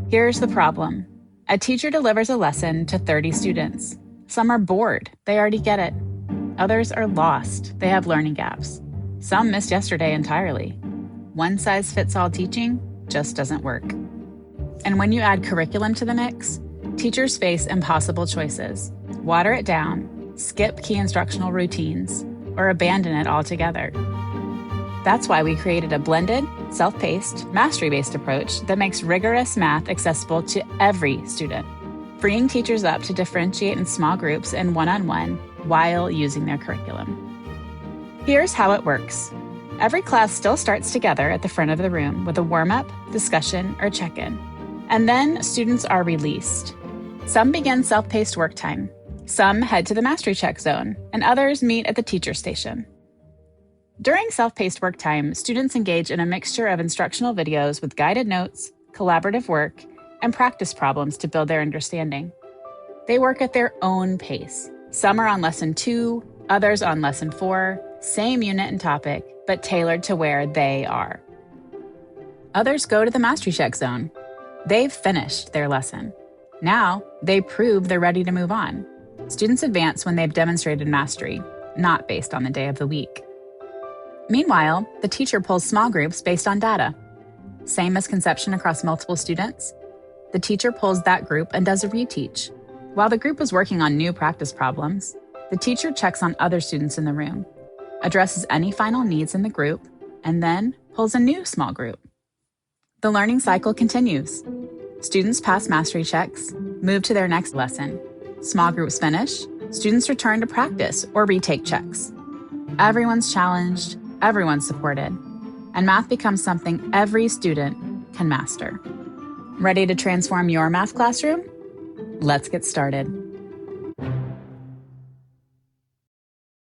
Here's the problem. A teacher delivers a lesson to 30 students. Some are bored, they already get it. Others are lost, they have learning gaps. Some missed yesterday entirely. One-size-fits-all teaching just doesn't work. And when you add curriculum to the mix, teachers face impossible choices. Water it down, skip key instructional routines, or abandon it altogether. That's why we created a blended, self-paced, mastery-based approach that makes rigorous math accessible to every student, freeing teachers up to differentiate in small groups and one-on-one while using their curriculum. Here's how it works. Every class still starts together at the front of the room with a warm-up, discussion, or check-in. And then students are released. Some begin self-paced work time. Some head to the mastery check zone, and others meet at the teacher station. During self-paced work time, students engage in a mixture of instructional videos with guided notes, collaborative work, and practice problems to build their understanding. They work at their own pace. Some are on lesson 2, others on lesson 4, same unit and topic, but tailored to where they are. Others go to the mastery check zone. They've finished their lesson. Now, they prove they're ready to move on. Students advance when they've demonstrated mastery, not based on the day of the week. Meanwhile, the teacher pulls small groups based on data. Same misconception across multiple students? The teacher pulls that group and does a reteach. While the group is working on new practice problems, the teacher checks on other students in the room, addresses any final needs in the group, and then pulls a new small group. The learning cycle continues. Students pass mastery checks, move to their next lesson. Small groups finish, students return to practice or retake checks. Everyone's challenged, everyone's supported, and math becomes something every student can master. Ready to transform your math classroom? Let's get started.